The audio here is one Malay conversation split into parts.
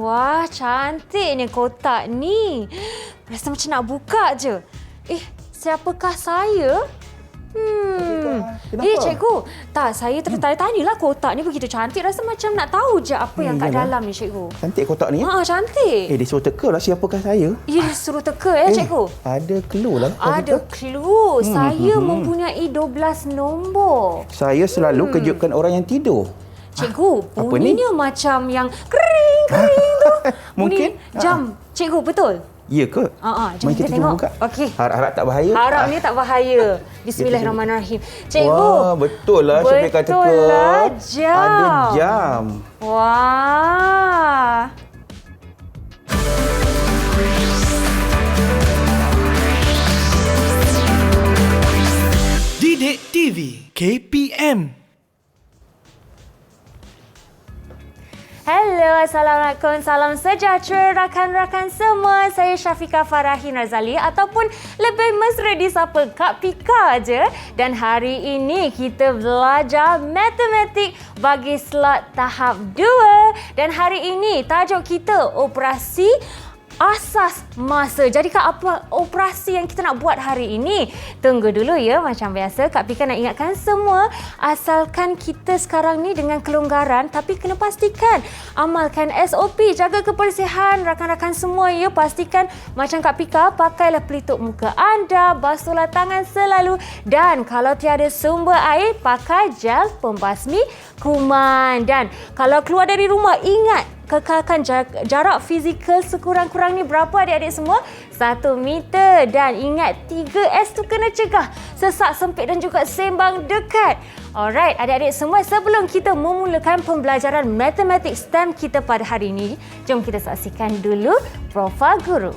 Wah, cantiknya kotak ni. Rasa macam nak buka je. Siapakah saya? Kenapa? Cikgu. Tak, saya tertanya-tanyalah kotak ni begitu cantik. Rasa macam nak tahu je apa yang kat dalam ni, cikgu. Cantik kotak ni. Cantik. Dia suruh teka lah siapakah saya. Ya, dia suruh teka cikgu. Ada clue lah. Ada clue. Saya mempunyai 12 nombor. Saya selalu kejutkan orang yang tidur. Cikgu, apa bunyinya macam yang kering tu. Mungkin. Bunyi jam. Cikgu, betul? Ya ke? Jom kita tengok. Buka. Okey. Harap tak bahaya. Harap ni tak bahaya. Bismillahirrahmanirrahim. Cikgu. Wah, betul lah Syafiqah teka. Betul lah, jam. Ada jam. Wah. Didik TV KPM. Hello, Assalamualaikum, salam sejahtera rakan-rakan semua. Saya Syafiqah Farahin Razali ataupun lebih mesra disapa Kak Pika je. Dan hari ini kita belajar matematik bagi slot tahap 2. Dan hari ini tajuk kita operasi asas masa. Jadi Kak, apa operasi yang kita nak buat hari ini? Tunggu dulu ya. Macam biasa, Kak Pika nak ingatkan semua, asalkan kita sekarang ni dengan kelonggaran, tapi kena pastikan amalkan SOP, jaga kebersihan rakan-rakan semua ya. Pastikan macam Kak Pika, pakailah pelitup muka anda, basuhlah tangan selalu, dan kalau tiada sumber air, pakai gel pembasmi kuman. Dan kalau keluar dari rumah, ingat kekalkan jarak fizikal sekurang-kurangnya berapa adik-adik semua? 1 meter. Dan ingat 3S tu kena cegah, sesak, sempit dan juga sembang dekat. Alright adik-adik semua, sebelum kita memulakan pembelajaran matematik STEM kita pada hari ini, jom kita saksikan dulu profil guru.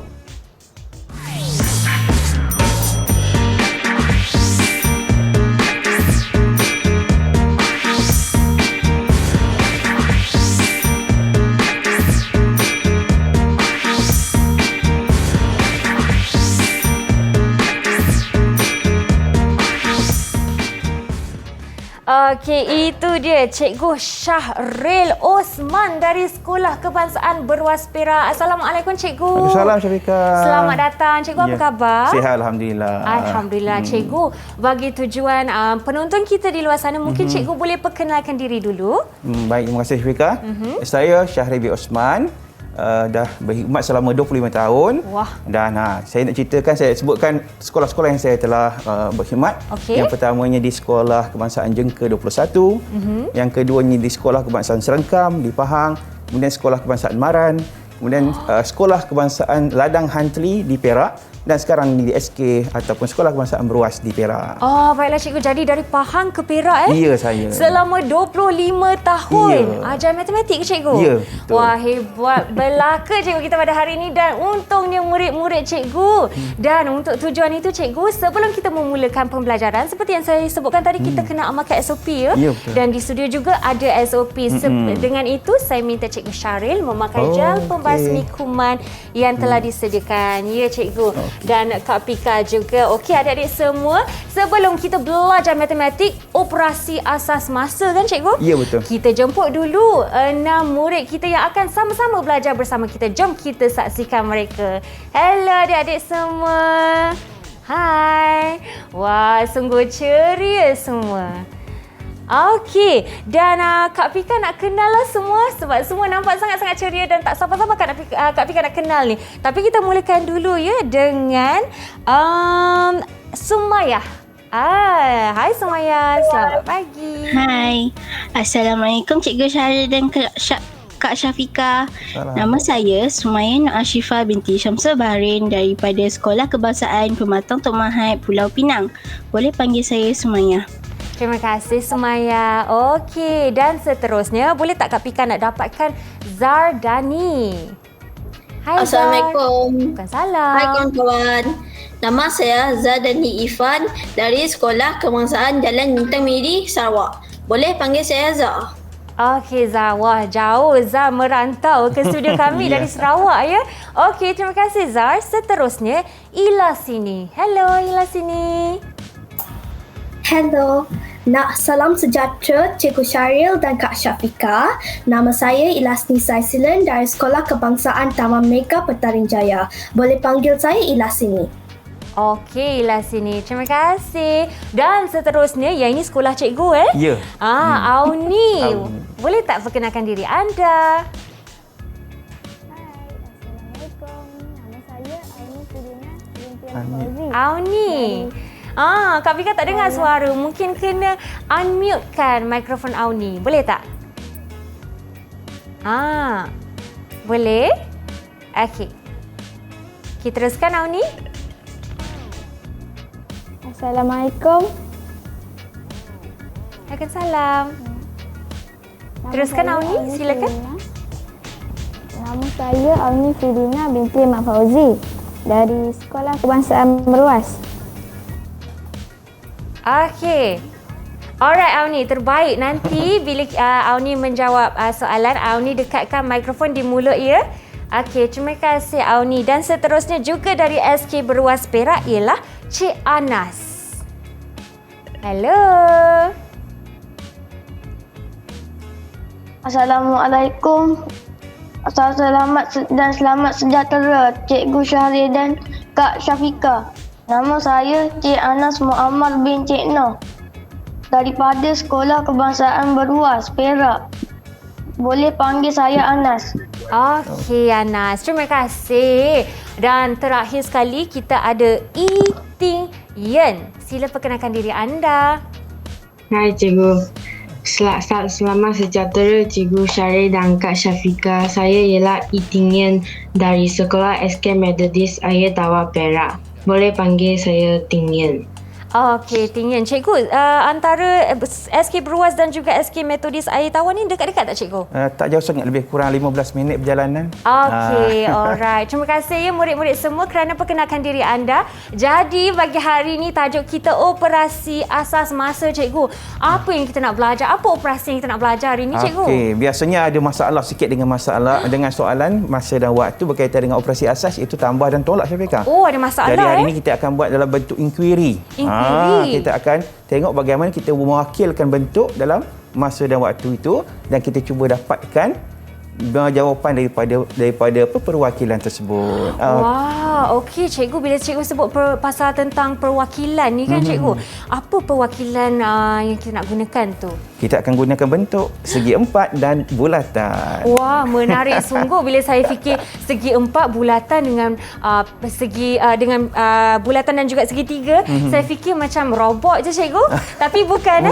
Okey, itu dia Cikgu Syahril Osman dari Sekolah Kebangsaan Berwas Perak. Assalamualaikum Cikgu. Waalaikumsalam Syafiqah. Selamat datang Cikgu, apa khabar? Sihat Alhamdulillah. Alhamdulillah Cikgu. Bagi tujuan penonton kita di luar sana, mungkin Cikgu boleh perkenalkan diri dulu. Baik, terima kasih Syafiqah. Saya Syahril bin Osman. Dah berkhidmat selama 25 tahun. Wah. Dan saya nak ceritakan, saya sebutkan sekolah-sekolah yang saya telah berkhidmat. Okey. Yang pertamanya di Sekolah Kebangsaan Jengka 21. Yang keduanya di Sekolah Kebangsaan Serengkam di Pahang. Kemudian Sekolah Kebangsaan Maran. Kemudian Sekolah Kebangsaan Ladang Hantli di Perak. Dan sekarang di SK ataupun Sekolah Kebangsaan Berwas di Perak. Oh, baiklah Cikgu. Jadi dari Pahang ke Perak Ya, saya. Selama 25 tahun. Ya. Ajar matematik ke Cikgu? Ya, betul. Wah, hebat. Belaka Cikgu kita pada hari ini, dan untungnya murid-murid Cikgu. Dan untuk tujuan itu Cikgu, sebelum kita memulakan pembelajaran, seperti yang saya sebutkan tadi, kita kena amalkan SOP ya. Ya, betul. Dan di studio juga ada SOP. Dengan itu, saya minta Cikgu Syahril memakai gel pembasmi kuman yang telah disediakan. Ya Cikgu. Dan Kak Pika juga. Okey adik-adik semua, sebelum kita belajar matematik, operasi asas masa kan Cikgu? Ya, betul. Kita jemput dulu 6 murid kita yang akan sama-sama belajar bersama kita. Jom kita saksikan mereka. Hello adik-adik semua. Hai. Wah, sungguh ceria semua. Okey, dan Kak Pika nak kenal lah semua, sebab semua nampak sangat-sangat ceria dan tak sabar-sabar Kak Pika nak kenal ni. Tapi kita mulakan dulu ya dengan Sumayah. Hai Sumayah, selamat pagi. Hai. Assalamualaikum Cikgu Syahril dan Kak Syafiqah. Nama saya Sumayah Nur Ashifah binti Syamsul Bahrain daripada Sekolah Kebangsaan Pematang Tok Mahat, Pulau Pinang. Boleh panggil saya Sumayah. Terima kasih Sumayah. Okey, dan seterusnya boleh tak Kak Pika nak dapatkan Zardani? Hai Zar. Assalamualaikum. Waalaikumsalam. Hai kawan-kawan. Nama saya Zardani Ifan dari Sekolah Kebangsaan Jalan Bintang Miri, Sarawak. Boleh panggil saya Zah. Okey Zah, wah jauh Zah merantau ke studio kami dari Sarawak ya. Okey, terima kasih Zar. Seterusnya Ila sini. Hello Ila sini. Hello, Nak salam sejahtera Cikgu Syaril dan Kak Syafika. Nama saya Ilasni Saisilen dari Sekolah Kebangsaan Taman Mega Petaring Jaya. Boleh panggil saya Ilasni. Okey lah sini. Terima kasih. Dan seterusnya, yang ini sekolah cikgu Ya. Auni. Auni. Boleh tak perkenalkan diri anda? Auni. Kak Fika tak dengar suara. Mungkin kena unmute kan mikrofon Auni. Boleh tak? Boleh? Okey. Kita teruskan Auni. Assalamualaikum. Waalaikumsalam. Teruskan Auni, silakan. Nama saya Auni Firina binti Mak Fauzi dari Sekolah Kebangsaan Meruas. Okey. Alright Auni, terbaik. Nanti bila Auni menjawab soalan, Auni dekatkan mikrofon di mulut ya. Okey, terima kasih Auni. Dan seterusnya juga dari SK Beruas Perak ialah Cik Anas. Hello. Assalamualaikum. Selamat sejahtera Cikgu Syahrir dan Kak Syafika. Nama saya Cik Anas Muammar bin Cik Noh daripada Sekolah Kebangsaan Beruas Perak. Boleh panggil saya Anas. Okey Anas, terima kasih. Dan terakhir sekali kita ada Ting Yen. Sila perkenalkan diri anda. Hai Cikgu. Selamat sejahtera Cikgu Syaril dan Kak Syafika. Saya ialah Ting Yen dari Sekolah SK Methodist Ayer Tawar Perak. Boleh panggil saya Ting Yen. Okey, Ting Yen. Cikgu, antara SK Beruas dan juga SK Methodist Ayer Tawar ni dekat-dekat tak Cikgu? Tak jauh sangat, lebih kurang 15 minit perjalanan. Okey, alright. Terima kasih ya murid-murid semua kerana perkenalkan diri anda. Jadi bagi hari ini tajuk kita operasi asas masa Cikgu. Apa yang kita nak belajar? Apa operasi yang kita nak belajar hari ini Cikgu? Okey, biasanya ada masalah sikit dengan soalan masa dan waktu berkaitan dengan operasi asas, itu tambah dan tolak Syafika. Oh, ada masalah. Jadi hari ini kita akan buat dalam bentuk inquiry. Kita akan tengok bagaimana kita mewakilkan bentuk dalam masa dan waktu itu dan kita cuba dapatkan jawapan daripada perwakilan tersebut. Wah, okey Cikgu, bila Cikgu sebut pasal tentang perwakilan ni kan Cikgu, apa perwakilan yang kita nak gunakan tu? Kita akan gunakan bentuk segi empat dan bulatan. Wah, menarik sungguh bila saya fikir segi empat bulatan dengan dengan bulatan dan juga segitiga. Saya fikir macam robot je Cikgu. Tapi bukan.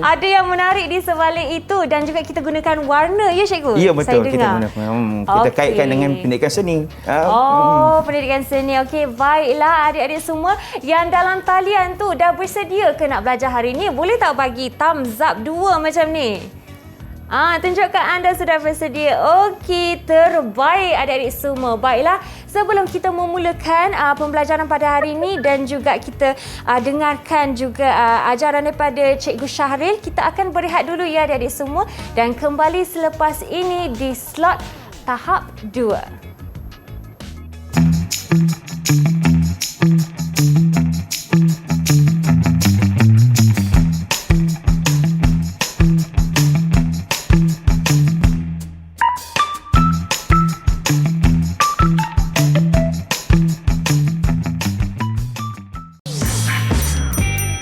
Ada yang menarik di sebalik itu dan juga kita gunakan warna ya Cikgu. Ya betul, saya kita gunakan. Kita kaitkan dengan pendidikan seni. Pendidikan seni. Okey, baiklah adik-adik semua yang dalam talian tu dah bersedia ke nak belajar hari ni? Boleh tak bagi thumbs up 2 macam ni? Tunjukkan anda sudah bersedia. Okey, terbaik adik-adik semua. Baiklah, sebelum kita memulakan pembelajaran pada hari ini dan juga kita dengarkan juga ajaran daripada Cikgu Syahril, kita akan berehat dulu ya adik-adik semua dan kembali selepas ini di slot tahap 2.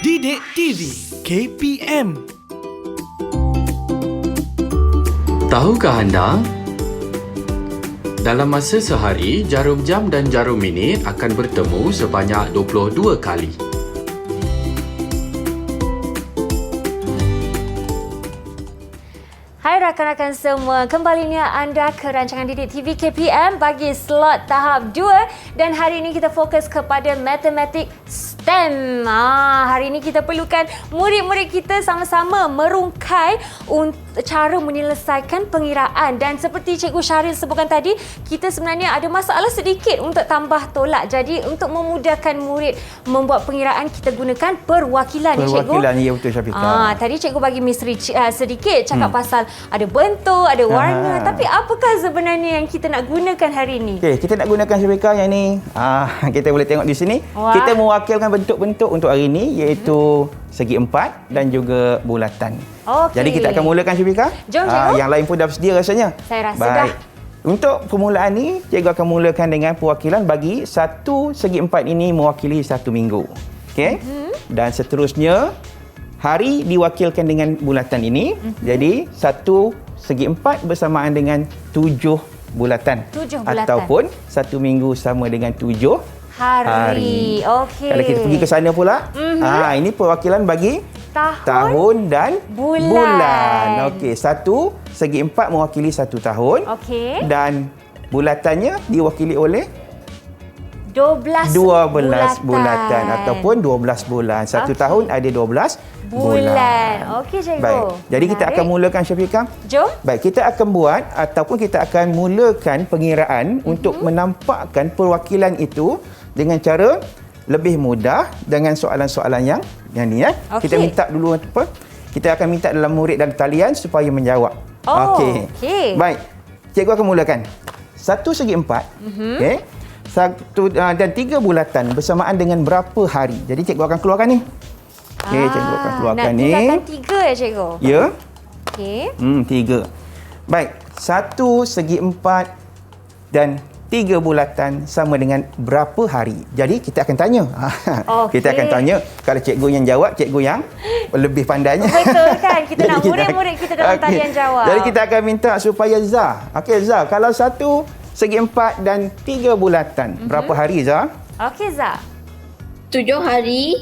Didik TV KPM. Tahukah anda? Dalam masa sehari, jarum jam dan jarum minit akan bertemu sebanyak 22 kali. Hai rakan-rakan semua, kembalinya anda ke rancangan Didik TV KPM bagi slot tahap 2 dan hari ini kita fokus kepada matematik STEM. Hari ini kita perlukan murid-murid kita sama-sama merungkai cara menyelesaikan pengiraan dan seperti Cikgu Syahril sebutkan tadi, kita sebenarnya ada masalah sedikit untuk tambah tolak. Jadi untuk memudahkan murid membuat pengiraan, kita gunakan perwakilan. Perwakilan, ya betul Syafiqah. Tadi Cikgu bagi misteri sedikit cakap pasal ada bentuk, ada warna. Tapi apakah sebenarnya yang kita nak gunakan hari ini? Okey, kita nak gunakan Syafiqah yang ni. Kita boleh tengok di sini. Wah. Kita mewakilkan bentuk-bentuk untuk hari ini iaitu segi empat dan juga bulatan. Okey. Jadi kita akan mulakan Syafika. Jom, cikgu. Yang lain pun dah bersedia rasanya. Saya rasa Baik. dah. Untuk permulaan ni, cikgu akan mulakan dengan perwakilan bagi satu segi empat ini mewakili satu minggu. Okey? Dan seterusnya, hari diwakilkan dengan bulatan ini. Jadi, satu segi empat bersamaan dengan 7 bulatan. 7 bulatan. Ataupun satu minggu sama dengan 7 hari. Okey. Kalau kita pergi ke sana pula, ini perwakilan bagi tahun dan bulan. Okey, satu segi empat mewakili satu tahun. Okey. Dan bulatannya diwakili oleh 12 bulatan ataupun 12 bulan. Satu tahun ada 12 bulan. Okey, cikgu. Baik. Jadi kita akan mulakan Syafiqah. Jom. Baik, kita akan buat ataupun kita akan mulakan pengiraan untuk menampakkan perwakilan itu dengan cara lebih mudah dengan soalan-soalan yang ni ya. Okey. Kita minta dulu apa? Kita akan minta dalam murid dan talian supaya menjawab. Okey. Baik. Cikgu akan mulakan. Satu segi empat. Okey. Satu dan 3 bulatan bersamaan dengan berapa hari. Jadi cikgu akan keluarkan ni. Okey, cikgu akan keluarkan ni. Nak gunakan 3 ya, cikgu? Ya. Okey. 3. Baik. Satu segi empat dan 3 bulatan sama dengan berapa hari. Jadi kita akan tanya. Okey. Kita akan tanya. Kalau cikgu yang jawab, cikgu yang lebih pandainya. Betul kan? Kita nak Jadi murid-murid kita dalam Okey. talian jawab. Jadi kita akan minta supaya Zah. Okey Zah, kalau satu segi empat dan 3 bulatan, berapa hari Zah? Okey, Zah. 7 hari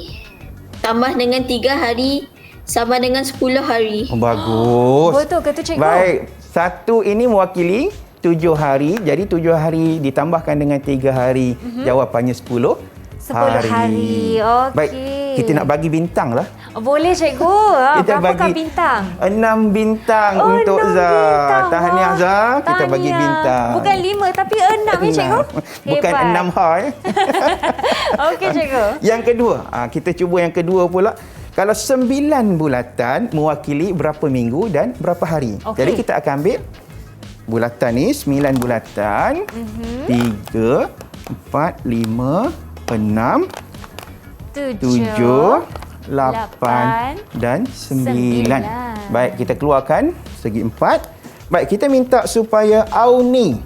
tambah dengan 3 hari sama dengan 10 hari. Oh, bagus. Betul ke tu, cikgu? Baik. Satu ini mewakili 7 hari. Jadi 7 hari ditambahkan dengan 3 hari. Jawapannya 10 hari. Okey. Baik. Kita nak bagi bintang lah. Boleh, cikgu. Kita Berapakah bagi bintang? 6 bintang untuk 6 Zah. bintang. Tahniah Zah. Kita Tahniah. bagi bintang. Bukan 5 tapi 6 ya, cikgu? Bukan Hebat. 6 ha ya. Okey, cikgu. Yang kedua, kita cuba yang kedua pula. Kalau 9 bulatan mewakili berapa minggu dan berapa hari. Okey. Jadi kita akan ambil bulatan ni 9 bulatan. 3, 4, 5, 6, 7, 8 dan 9. Baik, kita keluarkan segi 4. Baik, kita minta supaya Auni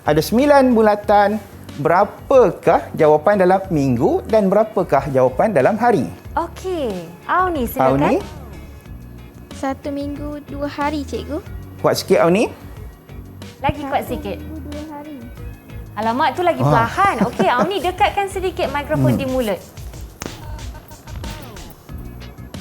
ada 9 bulatan. Berapakah jawapan dalam minggu dan berapakah jawapan dalam hari? Okey. Auni, silakan. Auni, 1 minggu 2 hari, cikgu. kuat sikit Auni. Lagi kuat sikit. 2 hari. Alamak, tu lagi perlahan. Okey, Auni dekatkan sedikit mikrofon di mulut.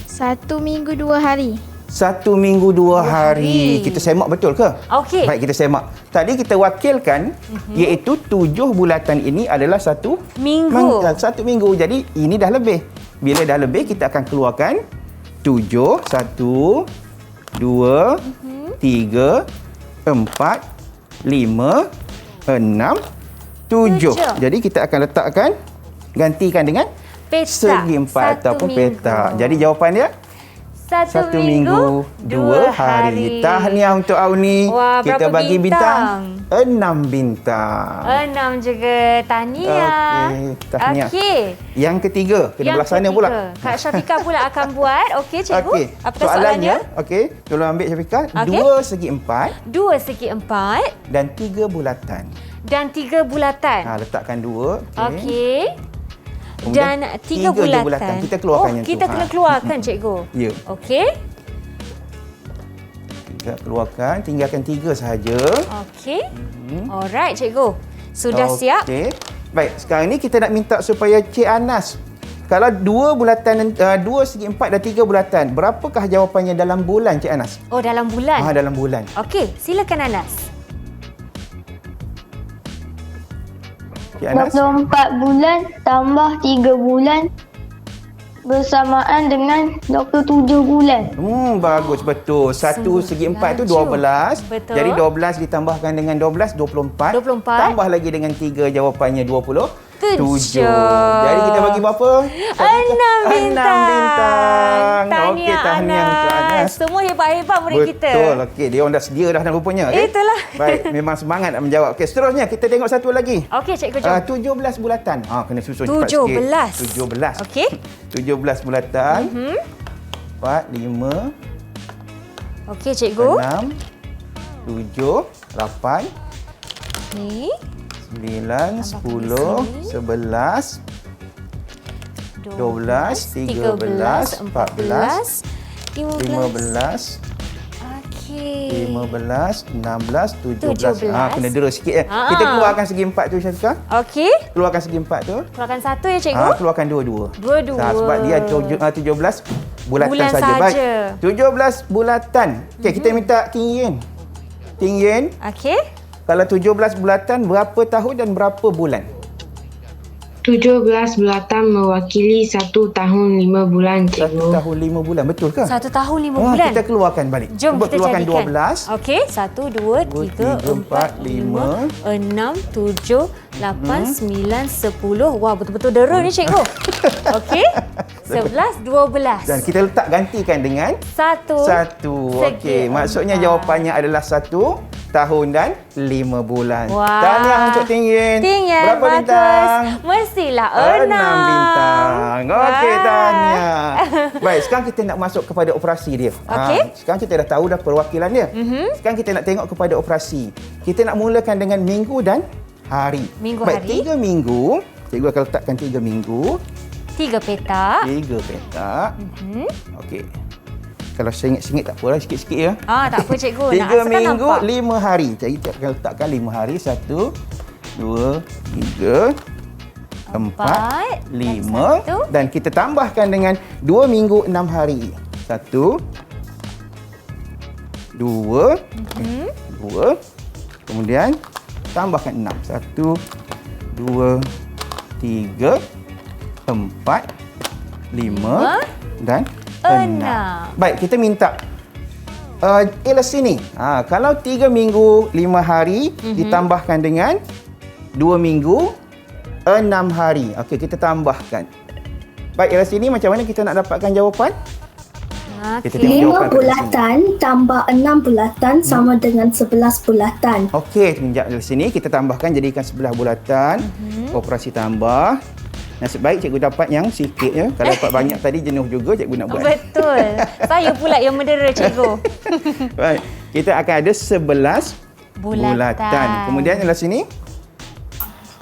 1 minggu 2 hari. 1 minggu 2 hari. Kita semak betul ke? Okey. Baik, kita semak. Tadi kita wakilkan iaitu 7 bulatan ini adalah 1 Minggu. 1 minggu. Jadi ini dah lebih. Bila dah lebih kita akan keluarkan 7, 1, 2, 3, 4, 5, 6, 7. Jadi kita akan letakkan, gantikan dengan Petak. segi empat ataupun petak. Jadi jawapan dia 1 minggu 2 hari. Tahniah untuk Auni. Wah, kita berapa bagi bintang? 6 bintang. 6 juga. Tahniah. Okey, tahniah. Okey. Yang ketiga, kena belah sana pula. Kak Syafiqah pula akan buat. Okey, cikgu. Okey. Apakah soalannya? Okey, tolong ambil Syafiqah. Okey. 2 segi 4 2 segi 4 dan 3 bulatan. dan 3 bulatan. Letakkan 2. Okey. Kemudian Dan 3 tiga bulatan. bulatan. Kita keluarkan yang tu. Kita kena keluarkan, cikgu. Ya. Okey. Kita keluarkan, tinggalkan 3 sahaja. Okey. Alright, cikgu. Sudah siap? Okey. Baik, sekarang ni kita nak minta supaya Cik Anas, kalau 2 bulatan, 2 segi 4 dan 3 bulatan, berapakah jawapannya dalam bulan, Cik Anas? Oh, dalam bulan. Dalam bulan. Okey, silakan Anas. Cik Anas. 24 bulan tambah 3 bulan bersamaan dengan 27 bulan. Bagus, betul. 1 segi 4 tu 12. Betul. Jadi 12 ditambahkan dengan 12, 24. 24. Tambah lagi dengan 3, jawapannya 27. 7. Jadi kita bagi berapa? 6 bintang. 6 bintang. Tahniah, Okey, tahniah untuk Anas. Semua hebat-hebat murid kita. Betul. Okey, dia orang dah sedia dah rupanya. Okay? Itulah. Baik, memang semangat nak menjawab. Okey, seterusnya kita tengok satu lagi. Okey, cikgu jom. 17 bulatan. Kena susun cepat sikit. 17. Okey. 17 bulatan. 4, 5. Okey, cikgu. 6, 7, 8, Okey. 9, 10, 11, 12, 13, 14, 15, Okey. 15, 16, 17. 17. Kena dera sikit. Kita keluarkan segi 4 tu, Syafika. Okey. Keluarkan segi 4 tu. Keluarkan 1 ya, cikgu. Keluarkan 2-2. 2-2. Sebab dia 17 bulatan Bulan saja. saja. Baik. 17 bulatan. Okey, kita minta Ting Yin. Ting Yin, Okey. kalau 17 bulatan, berapa tahun dan berapa bulan? 17 bulatan mewakili 1 tahun 5 bulan, 1 cikgu. tahun 5 bulan. Betul ke? 1 tahun 5 bulan. Kita keluarkan balik. Jom Cuba kita keluarkan jadikan. 12. Okey, 1, 2, 3, 4, 5, 6, 7, 8, 9, 10. Wah, betul-betul dera ni, cikgu. Okey. 11, 12. Dan kita letak gantikan dengan 1. 1. Okey, maksudnya jawapannya adalah 1 tahun dan 5 bulan. Wah. Tahniah untuk Ting Yin. Ting Yin, berapa bagus. bintang? Mestilah 6. 6 bintang. Okey, Wah. tahniah. Baik, sekarang kita nak masuk kepada operasi dia. Okey. Sekarang kita dah tahu dah perwakilan dia. Sekarang kita nak tengok kepada operasi. Kita nak mulakan dengan minggu dan hari. Minggu, Baik, hari. 3 minggu. Cikgu akan letakkan 3 minggu. 3 petak. 3 petak. Okey. Kalau sengit-sengit tak apalah, sikit-sikit ya. Tak apa, cikgu. 3 minggu, 5 hari. Jadi kita akan letakkan 5 hari. 1, 2, 3, 4, 5. Dan kita tambahkan dengan 2 minggu, 6 hari. 1, 2, 2. Kemudian tambahkan 6. 1, 2, 3, 4, 5 dan 6. Baik, kita minta ilasi ni. Kalau 3 minggu, 5 hari ditambahkan dengan 2 minggu, 6 hari. Okey, kita tambahkan. Baik, ilasi ni macam mana kita nak dapatkan jawapan? Kita tengok 5 jawapan kat bulatan tambah 6 bulatan sama dengan 11 bulatan. Okey, semenjak dari sini kita tambahkan jadikan 11 bulatan. Operasi tambah. Nasib baik cikgu dapat yang sikit ya. Kalau dapat banyak tadi jenuh juga cikgu nak buat. Betul. Saya pula yang mendera, cikgu. Baik, kita akan ada 11 bulatan. Kemudian yang sini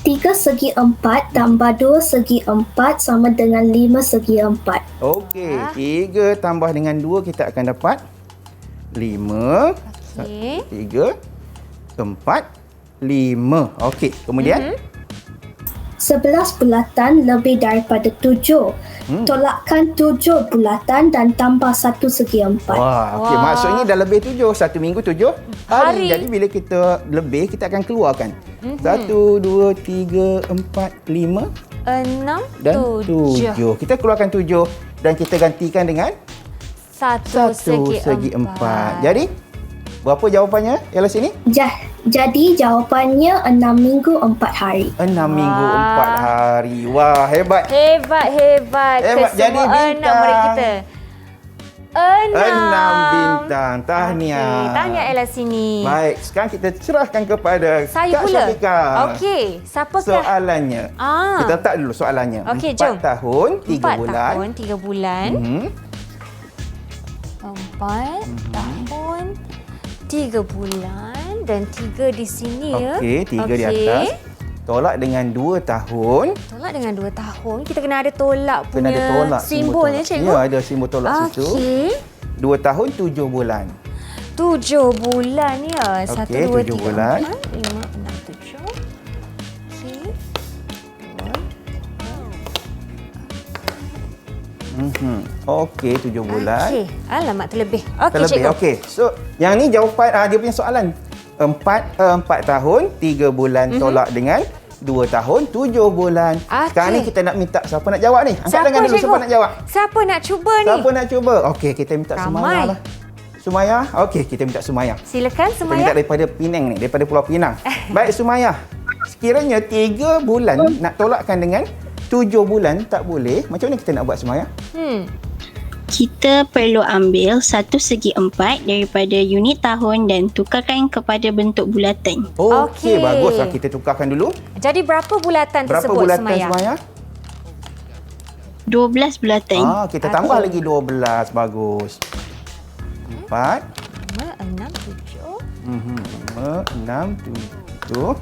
3 segi 4 tambah 2 segi 4 sama dengan 5 segi 4. okey, 3 tambah dengan 2 kita akan dapat 5. Okey. 3, 4, 5. Okey, kemudian 11 bulatan lebih daripada 7. Tolakkan 7 bulatan dan tambah 1 segi 4. Wah, okey, maksudnya dah lebih 7. 1 minggu 7 hari. Jadi bila kita lebih, kita akan keluarkan 1, 2, 3, 4, 5 6 dan 7. Kita keluarkan 7 dan kita gantikan dengan 1 segi 4. Jadi berapa jawapannya ialah sini? Jadi jawapannya 6 minggu 4 hari. 6 minggu 4 hari. Wah, hebat. Hebat. Jadi Kesemua 6 murid kita. 6 bintang. Tahniah. Okay, tahniah Ella sini. Baik, sekarang kita serahkan kepada Saya Kak pula. Syafika. Okey, siapakah? Soalannya. Kita letak dulu soalannya. Okey, 4 jom. tahun, 3 bulan. 4 tahun, 3 bulan. 4 tahun, 3 bulan dan 3 di sini ya. Okey, 3 di atas. Tolak dengan 2 tahun. Tolak dengan 2 tahun. Kita kena ada tolak punya Kena ada tolak. simbolnya, cikgu. Ya, ada simbol tolak situ. Okey. 2 tahun, 7 bulan. 7 bulan ya. 1, Okey, 2, 7 3, bulan. 4, 5, 6, 7. Okey. Okey, 7 bulan. Okey. Alamak, terlebih. Okey, Terlebih. cikgu. Okey. So, yang ni jawapan dia punya soalan. 4 tahun, 3 bulan tolak dengan 2 tahun, 7 bulan. Sekarang ni kita nak minta siapa nak jawab ni? Angkat tangan dulu, siapa nak jawab? Siapa nak cuba ni? Siapa nak cuba? Okey, kita minta Sumayah lah. Sumayah? Okey, kita minta Sumayah. Silakan, Kita minta Sumayah. daripada Penang ni, daripada Pulau Pinang. Baik, Sumayah. sekiranya 3 bulan nak tolakkan dengan 7 bulan tak boleh, macam mana kita nak buat Semaya? Kita perlu ambil 1/4 daripada unit tahun dan tukarkan kepada bentuk bulatan. Okey, baguslah. Kita tukarkan dulu. Jadi berapa bulatan Berapa tersebut bulatan Semaya? Semaya? 12 bulatan. Kita tambah lagi 12. Bagus. 4. 5, 6, 7. 5, 6, 7.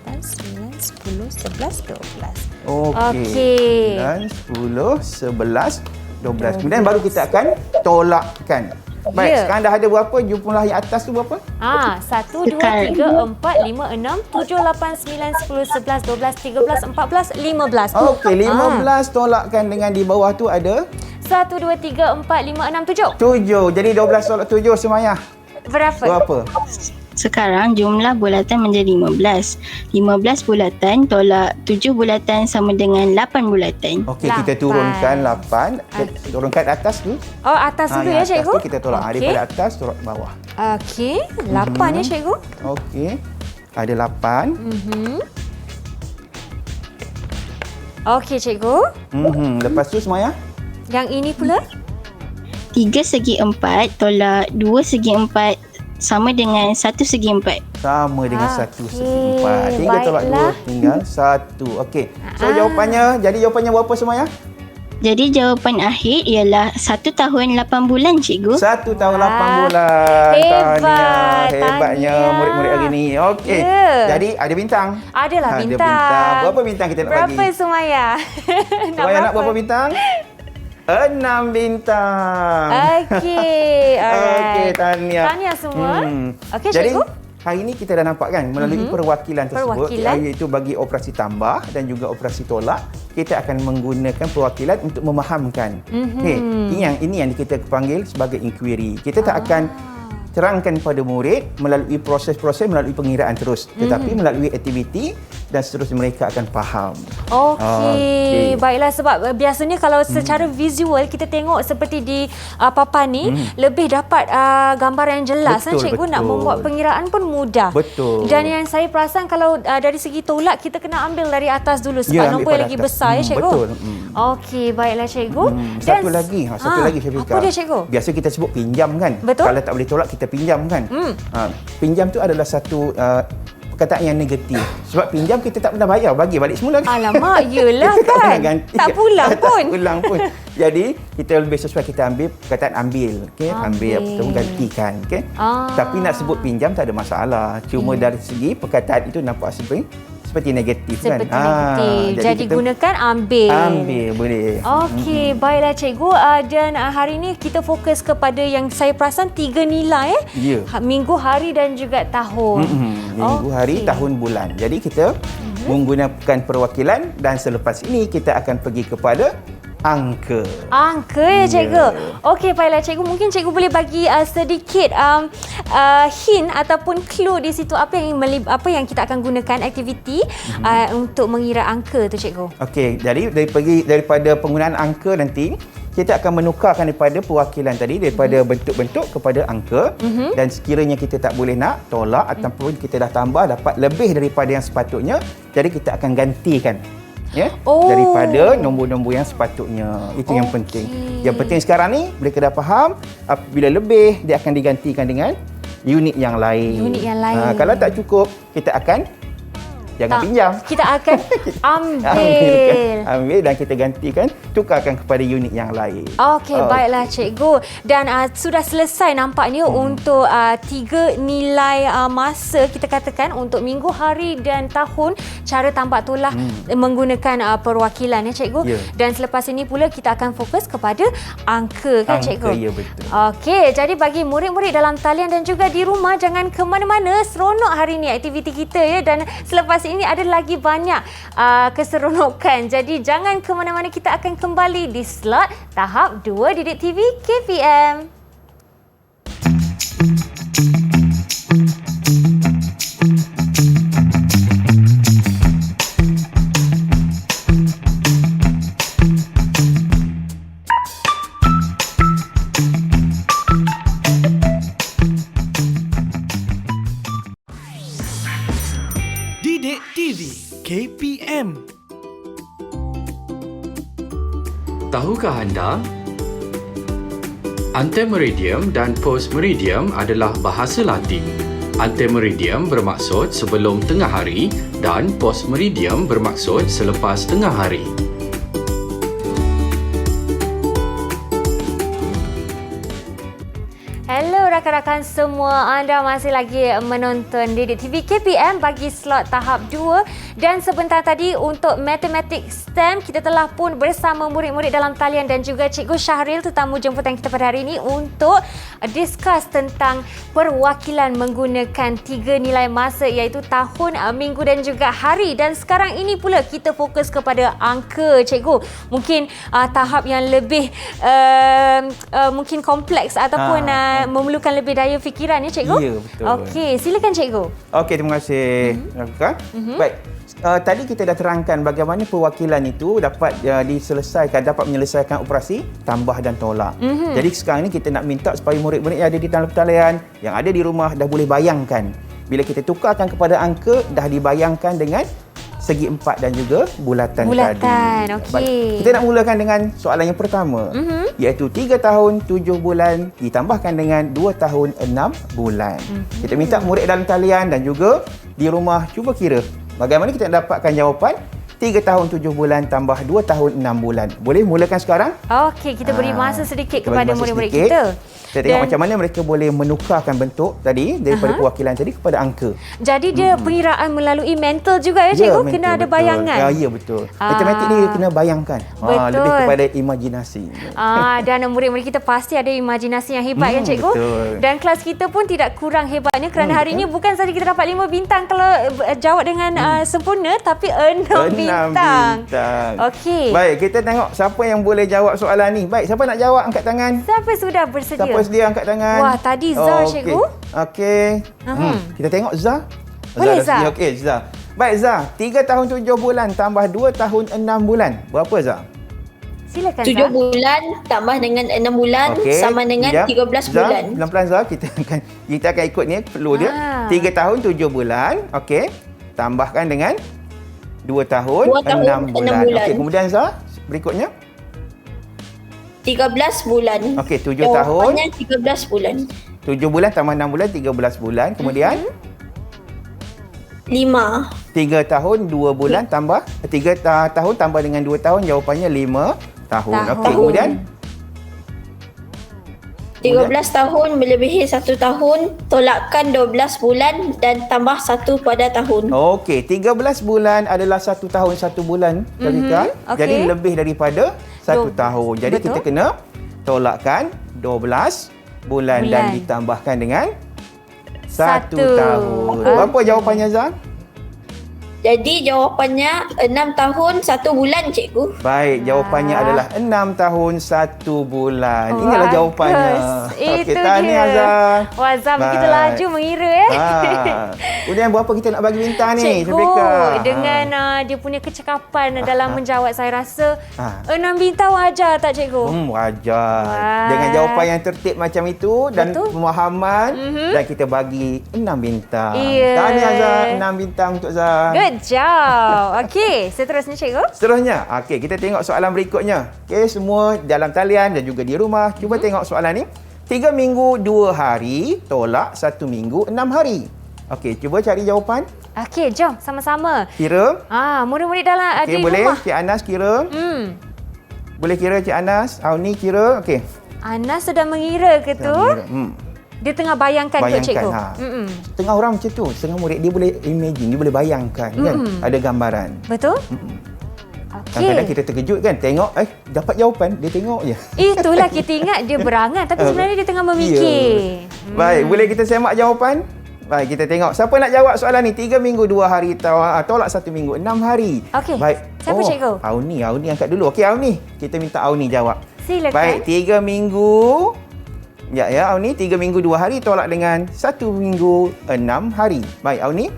Dan 9, 10, 11, 12. Okey. 9, 10, 11, 12. Kemudian baru kita akan tolakkan. Baik, sekarang dah ada berapa? Jumlah yang atas tu berapa? 1, 2, 3, 4, 5, 6, 7, 8, 9, 10, 11, 12, 13, 14, 15. Okey, 15 tolakkan dengan di bawah tu ada 1, 2, 3, 4, 5, 6, 7. 7. Jadi 12 tolak 7 Semaya. Berapa? Sekarang jumlah bulatan menjadi 15. 15 bulatan tolak 7 bulatan sama dengan 8 bulatan. Okey, kita turunkan 8. Turunkan atas tu. Oh, atas dulu ya, cikgu? Atas tu kita tolak. Daripada atas tolak bawah. Okey, 8 ya, cikgu? Okey. Ada 8. Okey, cikgu. Lepas tu Semaya? Yang ini pula? 3/4 tolak 2/4 sama dengan 1/4. Sama dengan 1/4. 3 tolak 2 tinggal 1. Okey. So jawapannya berapa Semaya? Jadi jawapan akhir ialah 1 tahun 8 bulan, cikgu. 1 tahun 8 bulan. Hebatnya murid-murid hari ni. Okey. Jadi ada bintang. Adalah bintang. Berapa bintang kita nak bagi? Berapa Semaya? Semaya nak berapa bintang? 6 bintang. Okey. Okey, tahniah. Tahniah semua. Okey, jadi, cikgu. hari ini kita dah nampak kan melalui perwakilan tersebut, iaitu bagi operasi tambah dan juga operasi tolak, kita akan menggunakan perwakilan untuk memahamkan. Okey, ini yang kita panggil sebagai inquiry. Kita tak akan terangkan pada murid melalui proses-proses, melalui pengiraan terus, tetapi melalui aktiviti dan seterusnya mereka akan faham. Okey. Baiklah, sebab biasanya kalau secara visual kita tengok seperti di papan ni lebih dapat gambar yang jelas. Cikgu nak membuat pengiraan pun mudah. Betul. Dan yang saya perasan kalau dari segi tolak kita kena ambil dari atas dulu sebab nombor yang lagi besar ya, cikgu. Betul. Okey, baiklah cikgu. Satu lagi Syafika. Apa dia, cikgu? Biasa kita sebut pinjam kan? Betul. Kalau tak boleh tolak kita pinjam kan? Pinjam tu adalah satu perkataan yang negatif. Sebab pinjam kita tak pernah bayar, bagi balik semula. Alamak, yelah kan. Tak pulang pun. Tak pulang pun. Jadi, kita lebih sesuai kita ambil perkataan ambil. Okay? Ambil atau gantikan. Okay? Tapi nak sebut pinjam tak ada masalah. Cuma dari segi perkataan itu nampak seperti negatif kan. Seperti negatif. Jadi gunakan ambil. Ambil, boleh. Okey, baiklah cikgu. Dan hari ini kita fokus kepada yang saya perasan 3 nilai. Minggu, hari dan juga tahun. Minggu, hari, tahun, bulan. Jadi kita menggunakan perwakilan dan selepas ini kita akan pergi kepada angka. Angka ya, cikgu? Okey, baiklah cikgu. Mungkin cikgu boleh bagi sedikit hint ataupun clue di situ apa yang kita akan gunakan aktiviti untuk mengira angka tu, cikgu. Okey, jadi daripada penggunaan angka nanti kita akan menukarkan daripada perwakilan tadi daripada bentuk-bentuk kepada angka dan sekiranya kita tak boleh nak tolak ataupun kita dah tambah dapat lebih daripada yang sepatutnya, jadi kita akan gantikan daripada nombor-nombor yang sepatutnya. Itu yang penting. Yang penting sekarang ni mereka dah faham apabila lebih dia akan digantikan dengan unit yang lain. Kalau tak cukup kita akan pinjam. Kita akan ambil dan kita gantikan, tukarkan kepada unit yang lain. Okey, baiklah cikgu. Dan sudah selesai nampaknya untuk 3 nilai masa kita katakan untuk minggu, hari dan tahun, cara tambah tolak menggunakan perwakilan ya cikgu. Dan selepas ini pula kita akan fokus kepada angka kan cikgu. Angka, ya betul. Okey, jadi bagi murid-murid dalam talian dan juga di rumah, jangan ke mana-mana. Seronok hari ini aktiviti kita ya, dan selepas ini ada lagi banyak keseronokan. Jadi jangan ke mana-mana, kita akan kembali di slot tahap 2 Didik TV KPM. KPM. Tahukah anda? Antemeridium dan postmeridium adalah bahasa Latin. Antemeridium bermaksud sebelum tengah hari dan postmeridium bermaksud selepas tengah hari. Hello rakan-rakan semua, anda masih lagi menonton Didik TV KPM bagi slot tahap 2 dan sebentar tadi untuk matematik STEM kita telah pun bersama murid-murid dalam talian dan juga Cikgu Syahril tetamu jemputan kita pada hari ini untuk discuss tentang perwakilan menggunakan 3 nilai masa iaitu tahun, minggu dan juga hari. Dan sekarang ini pula kita fokus kepada angka, Cikgu. Mungkin tahap yang lebih mungkin kompleks ataupun memerlukan lebih daya fikiran ya Cikgu? Ya, betul. Okey, silakan Cikgu. Okey, terima kasih. Baik. Tadi kita dah terangkan bagaimana perwakilan itu dapat diselesaikan, dapat menyelesaikan operasi tambah dan tolak. Jadi sekarang ni kita nak minta supaya murid-murid yang ada di dalam talian, yang ada di rumah dah boleh bayangkan. Bila kita tukarkan kepada angka, dah dibayangkan dengan segi empat dan juga bulatan tadi. Okey. Baik. Kita nak mulakan dengan soalan yang pertama, iaitu 3 tahun 7 bulan ditambahkan dengan 2 tahun 6 bulan. Kita minta murid dalam talian dan juga di rumah cuba kira bagaimana kita nak dapatkan jawapan 3 tahun 7 bulan tambah 2 tahun 6 bulan. Boleh mulakan sekarang? Okey, kita beri masa sedikit kepada murid-murid kita. Kita tengok macam mana mereka boleh menukarkan bentuk tadi daripada perwakilan tadi kepada angka. Jadi dia pengiraan melalui mental juga ya Cikgu? Kena ada bayangan. Ya, betul. Matematik ni kena bayangkan. Lebih kepada imajinasi. Dan murid-murid kita pasti ada imajinasi yang hebat kan Cikgu? Betul. Dan kelas kita pun tidak kurang hebatnya kerana hari ini bukan saja kita dapat 5 bintang kalau jawab dengan sempurna, tapi 6 bintang. Okey. Baik, kita tengok siapa yang boleh jawab soalan ni. Baik, siapa nak jawab angkat tangan? Siapa sudah bersedia? Siapa sedia angkat tangan? Wah, tadi Zah Cikgu. Okey. Kita tengok Zah. Boleh Zah? Okey, Zah. Baik Zah, 3 tahun 7 bulan tambah 2 tahun 6 bulan. Berapa Zah? Silakan 7 bulan tambah dengan 6 bulan sama dengan 13 bulan. Zah, pelan-pelan Zah, kita akan ikut ni perlu dia. 3 tahun 7 bulan, okey. Tambahkan dengan 2 tahun 6 bulan. Okey, kemudian Zah, berikutnya 13 bulan. Okey, 7 tahun. 13 bulan. 7 bulan tambah 6 bulan, 13 bulan. Kemudian 5. 3 tahun 2 bulan tambah 3 tahun tambah dengan 2 tahun, jawapannya 5 tahun. Okey, kemudian 13 tahun melebihi 1 tahun, tolakkan 12 bulan dan tambah 1 pada tahun. Okey, 13 bulan adalah 1 tahun 1 bulan. Jadi lebih daripada 1 tahun. Jadi kita kena tolakkan 12 bulan dan ditambahkan dengan 1 tahun. Berapa jawapannya Zah? Jadi jawapannya 6 tahun 1 bulan Cikgu. Baik, jawapannya adalah 6 tahun 1 bulan. Inilah jawapannya. Itu tahniah dia. Zah. Wah, Zah begitu laju mengira Kemudian berapa kita nak bagi bintang ni? Cikgu, dengan dia punya kecakapan dalam menjawab, saya rasa 6 bintang wajar tak Cikgu? Wajar. Dengan jawapan yang tertib macam itu dan pemahaman, dan kita bagi 6 bintang. Tahniah Zah, 6 bintang untuk Zah. Good job. Okey, seterusnya Cikgu. Seterusnya, okey, kita tengok soalan berikutnya. Okey, semua dalam talian dan juga di rumah, cuba tengok soalan ni. 3 minggu 2 hari tolak 1 minggu 6 hari. Okey, cuba cari jawapan. Okey, jom sama-sama. Kira. Murid-murid dalam di boleh, rumah. Cik Anas kira. Boleh kira Cik Anas. Auni kira. Okey. Anas sudah mengira ke tu? Dia tengah bayangkan tu Cikgu. Setengah orang macam tu. Setengah murid dia boleh imagine, dia boleh bayangkan kan. Ada gambaran. Betul? Kadang-kadang kita terkejut kan. Tengok, dapat jawapan. Dia tengok je. Itulah kita ingat dia berangan. Tapi sebenarnya dia tengah memikir. Baik, boleh kita semak jawapan? Baik, kita tengok. Siapa nak jawab soalan ni? 3 minggu 2 hari tolak 1 minggu 6 hari. Okey. Baik. Siapa Cikgu? Auni angkat dulu. Okey, Auni. Kita minta Auni jawab. Silakan. Baik, 3 minggu. Ya, Auni. 3 minggu 2 hari tolak dengan 1 minggu 6 hari. Baik, Auni.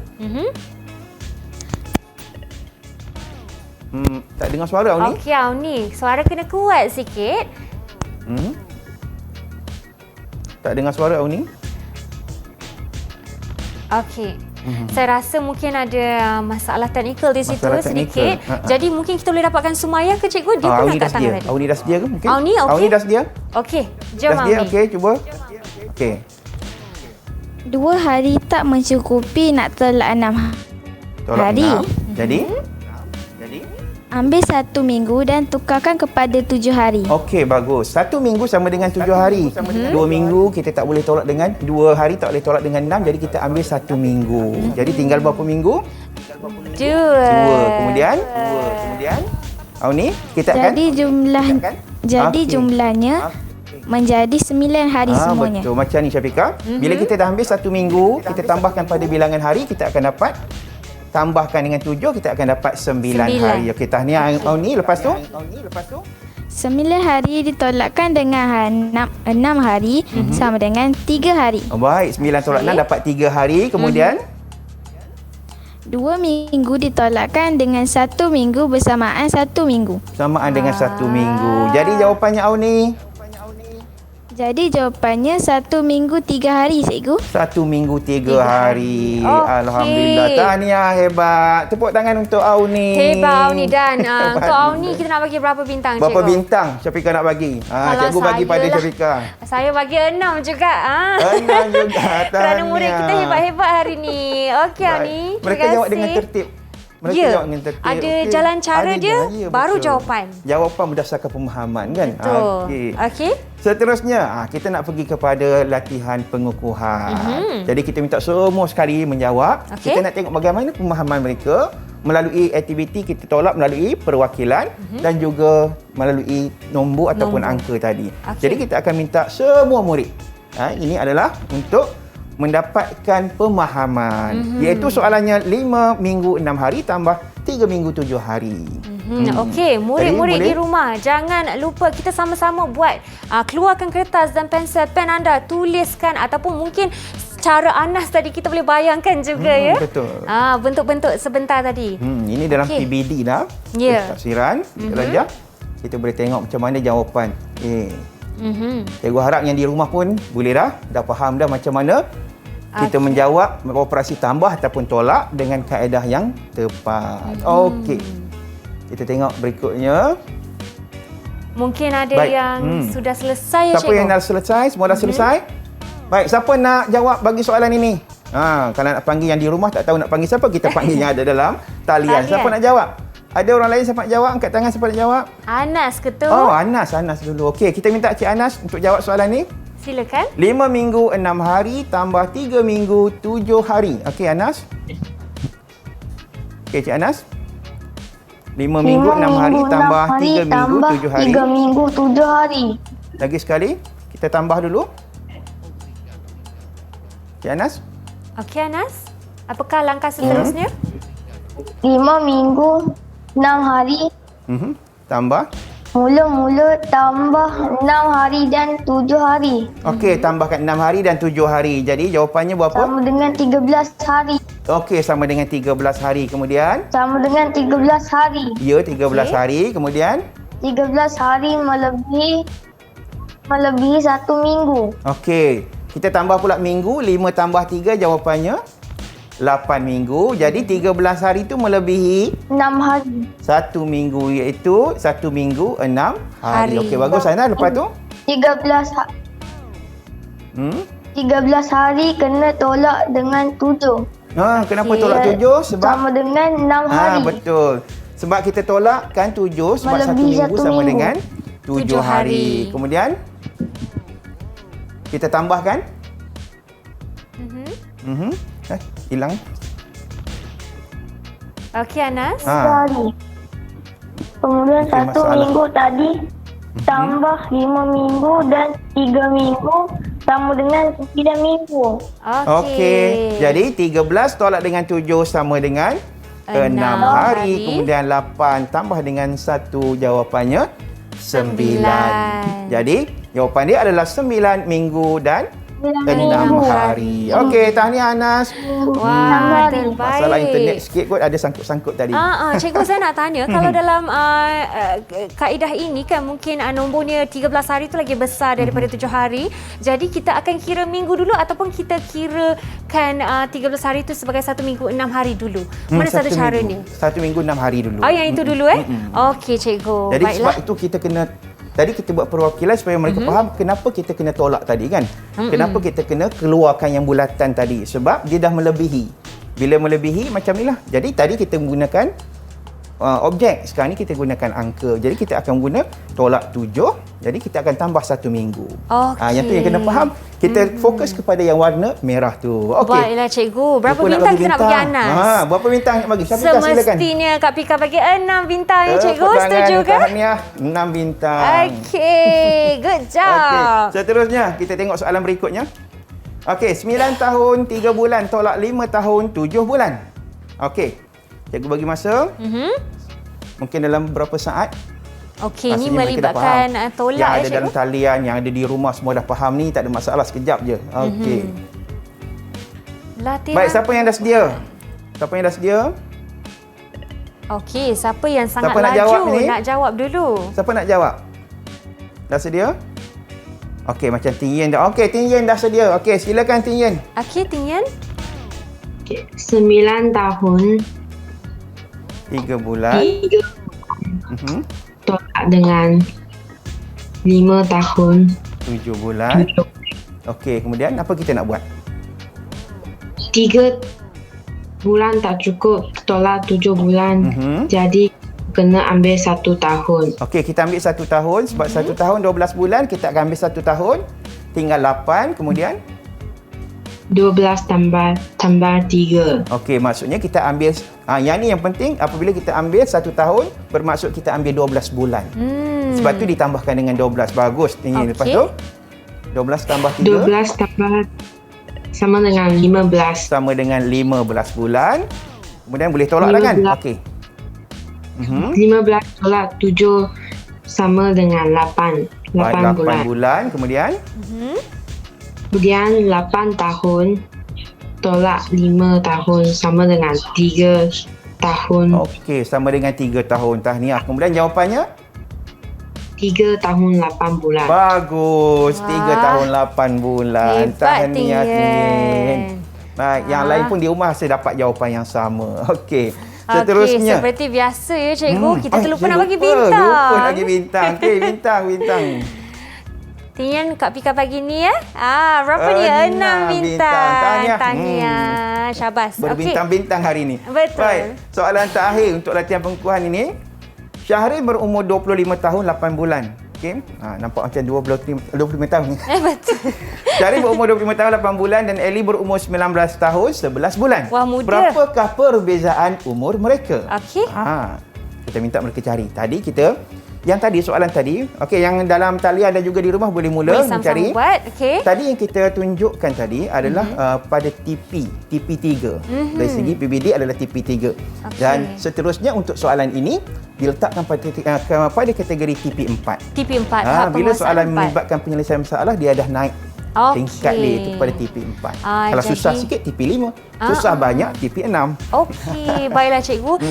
Tak dengar suara Auni. Okey, Auni. Suara kena kuat sikit. Tak dengar suara Auni. Okey. Saya rasa mungkin ada masalah teknikal di situ Masalah sedikit. teknikal. Jadi mungkin kita boleh dapatkan Sumayah ke cikgu? Dia pun Auni dah angkat tangan sedia. tadi. Auni dah sedia ke mungkin? Auni, okey. Auni dah sedia? Okey, jom Dah sedia? Auni. Okey, cuba. Okey. 2 hari tak mencukupi nak tolak 6 Tolak hari. 6. Jadi? Ambil 1 minggu dan tukarkan kepada 7 hari. Okey, bagus. 1 minggu sama dengan 7 hari. 2 minggu kita tak boleh tolak dengan 2 hari, tak boleh tolak dengan 6. Jadi kita ambil 1 minggu. Jadi tinggal berapa minggu? 2. Kemudian? Auni, kita akan Jumlahnya menjadi 9 hari semuanya. Betul. Macam ni Syafiqah. Bila kita dah ambil 1 minggu, kita tambahkan pada bilangan hari, kita akan dapat tambahkan dengan 7, kita akan dapat 9 hari. Okey, tahniah Auni. Lepas tu? 9 hari ditolakkan dengan 6 hari sama dengan 3 hari. Baik, 9 tolak 6 dapat 3 hari. Kemudian? 2 minggu ditolakkan dengan 1 minggu bersamaan 1 minggu. Samaan dengan 1 minggu. Jadi jawapannya Auni? Jadi jawapannya 1 minggu 3 hari, cikgu. 1 minggu 3 hari. Okey. Alhamdulillah. Tahniah, hebat. Tepuk tangan untuk Auni. Hebat Auni. Dan untuk Auni kita nak bagi berapa bintang, cikgu? Berapa bintang Syafiqah nak bagi? Kalau Cikgu bagi saya pada lah. Syafiqah. Saya bagi 6 juga. 6 juga. Kerana murid Tahniah. kita hebat-hebat hari ni. Okey Auni. Mereka jawab dengan tertib. Mereka Ya. jawab dengan tertib. Ada Okey. jalan cara Ada dia, jalan, ya, baru betul. jawapan. Jawapan berdasarkan pemahaman kan? Betul. Okey. Okey. Seterusnya, kita nak pergi kepada latihan pengukuhan. Jadi kita minta semua sekali menjawab. Okey. Kita nak tengok bagaimana pemahaman mereka melalui aktiviti kita tolak melalui perwakilan dan juga melalui nombor ataupun angka tadi. Okey. Jadi kita akan minta semua murid. Ini adalah untuk mendapatkan pemahaman. Iaitu soalannya 5 minggu 6 hari tambah 3 minggu 7 hari. Okey, murid-murid Jadi, di rumah, jangan lupa kita sama-sama buat. Keluarkan kertas dan pensel, pen anda, tuliskan ataupun mungkin cara Anas tadi kita boleh bayangkan juga ya. Betul. Bentuk-bentuk sebentar tadi. Ini dalam Okey. PBD dah. Ya. Tafsiran. Belajar. Kita boleh tengok macam mana jawapan. Cikgu harap yang di rumah pun boleh dah faham dah macam mana kita menjawab operasi tambah ataupun tolak dengan kaedah yang tepat. Okey. Kita tengok berikutnya. Mungkin ada Baik. yang sudah selesai ya, Siapa yang dah selesai? Semua dah selesai? Baik, siapa nak jawab bagi soalan ini? Kalau nak panggil yang di rumah tak tahu nak panggil siapa, kita panggil yang ada dalam talian. Siapa nak jawab? Ada orang lain siapa nak jawab? Angkat tangan siapa nak jawab? Anas ke tu? Oh, Anas dulu. Okey, kita minta Cik Anas untuk jawab soalan ni. Silakan. 5 minggu 6 hari tambah 3 minggu 7 hari. Okey, Anas. Okey, Cik Anas. 5 minggu 6 hari tambah 3 minggu 7 hari. 3 minggu 7 hari. Lagi sekali, kita tambah dulu. Cik Anas. Okey Anas. Apakah langkah seterusnya? 5 minggu 6 hari. Tambah. Mula-mula tambah 6 hari dan 7 hari. Okey, tambahkan 6 hari dan 7 hari. Jadi jawapannya berapa? Sama dengan 13 hari. Okey, sama dengan 13 hari. Kemudian? Sama dengan 13 hari. Ya, 13 hari. Kemudian? 13 hari melebihi 1 minggu. Okey, kita tambah pula minggu. 5 tambah 3 jawapannya 8 minggu. Jadi 13 hari itu melebihi 6 hari. 1 minggu, iaitu 1 minggu 6 hari. Okey, bagus Aina. Lepas tu? 13 hari kena tolak dengan 7. Kenapa tolak 7? Sebab Sama dengan 6 hari. Betul. Sebab kita tolakkan 7 sebab 1 Melebihi minggu 1 sama minggu. dengan 7 hari. hari. Kemudian kita tambahkan. Hilang. Okey Anas. Hari. Kemudian Okey, 1 masalah. minggu tadi tambah 5 minggu dan 3 minggu sama dengan 9 minggu. Okey. Jadi 13 tolak dengan 7 sama dengan 6 hari. Kemudian 8 tambah dengan 1 jawapannya 9. Jadi jawapan dia adalah 9 minggu dan 6 hari. Okey, tahniah Anas. Wah, terbaik. Masalah internet sikit kot, ada sangkut-sangkut tadi. Cikgu, saya nak tanya, kalau dalam kaedah ini kan mungkin nombornya 13 hari tu lagi besar daripada 7 hari. Jadi kita akan kira minggu dulu ataupun kita kirakan 13 hari tu sebagai 1 minggu 6 hari dulu. Mana satu caranya? 1 minggu 6 hari dulu. Yang itu dulu Okey, cikgu. Jadi Baiklah. sebab itu kita kena, tadi kita buat perwakilan supaya mereka faham kenapa kita kena tolak tadi kan. Kenapa kita kena keluarkan yang bulatan tadi. Sebab dia dah melebihi. Bila melebihi macam inilah. Jadi tadi kita menggunakan objek. Sekarang ni kita gunakan angka. Jadi kita akan guna tolak 7. Jadi kita akan tambah 1 minggu. Yang tu yang kena faham. Kita fokus kepada yang warna merah tu. Okey. Baiklah, cikgu. Berapa bintang kita nak bagi Anas? Berapa bintang nak bagi? Syafika silakan. Semestinya Kak Pika bagi 6 bintang ya, cikgu. Setuju ke? Tahniah, 6 bintang. Okey, good job. Okey, seterusnya kita tengok soalan berikutnya. Okey, 9 tahun 3 bulan tolak 5 tahun 7 bulan. Okey. Cikgu bagi masa. Mungkin dalam berapa saat? Okey, ni Rasanya mereka dah melibatkan faham. tolak yang ada cikgu. dalam talian, yang ada di rumah semua dah faham ni, tak ada masalah, sekejap je. Okey. Latihan. Baik, siapa yang dah sedia? Siapa yang dah sedia? Okey, siapa yang sangat Siapa nak laju jawab ni? nak jawab dulu? Siapa nak jawab? Dah sedia? Okey, macam Tin Yen dah. Okey, Tin Yen dah sedia. Okey, silakan Tin Yen. Okey, Tin Yen. Okay. 9 tahun 3 bulan. 3 tolak dengan 5 tahun 7 bulan. Okey, kemudian apa kita nak buat? 3 bulan tak cukup, tolak 7 bulan. Jadi kena ambil 1 tahun. Okey, kita ambil 1 tahun. Sebab 1 tahun 12 bulan, kita akan ambil 1 tahun. Tinggal 8, kemudian 12 tambah 3. okey, maksudnya kita ambil yang ni yang penting, apabila kita ambil 1 tahun bermaksud kita ambil 12 bulan. Sebab tu ditambahkan dengan 12. Bagus. Ini lepas tu 12 tambah 3 12 tambah sama dengan 15. sama dengan 15 bulan. Kemudian boleh tolak dah kan? 15. Okey. 15 tolak 7 sama dengan 8. 8 bulan. 8 bulan. Kemudian Kemudian 8 tahun tolak 5 tahun sama dengan 3 tahun. okey, sama dengan 3 tahun. Tahniah. Kemudian jawapannya 3 tahun 8 bulan. bagus. 3 tahun 8 bulan. Hebat, Tahniah Tin Tin. Yen. Baik, yang lain pun di rumah saya dapat jawapan yang sama. Okey. Okey, Seterusnya. seperti biasa ya, cikgu. Kita terlupa nak bagi Lupa bintang. bagi bintang. Okey, bintang. Tin Yen, Kak Pika pagi ni ya. Berapa dia? 6 6 bintang. bintang. Tahniah. Syabas. Berbintang-bintang hari ini. Betul. Baik, soalan terakhir untuk latihan pengukuhan ini. Syahrir berumur 25 tahun 8 bulan. Okey. Nampak macam 25 tahun ni. Betul. Syahrir berumur 25 tahun 8 bulan dan Ellie berumur 19 tahun 11 bulan. Wah, muda. Berapakah perbezaan umur mereka? Okey. Kita minta mereka cari. Tadi kita yang tadi soalan tadi, okey, yang dalam talian dan juga di rumah boleh mula Boleh sama-sama mencari. buat. Okey. Tadi yang kita tunjukkan tadi adalah pada TP3. Dari segi PBD adalah TP3. Dan seterusnya untuk soalan ini diletakkan pada kategori TP4. TP4. Bila soalan melibatkan penyelesaian masalah, dia dah naik tingkat dia itu pada TP4. Kalau susah sikit TP5, susah banyak TP6. Okey, baiklah cikgu.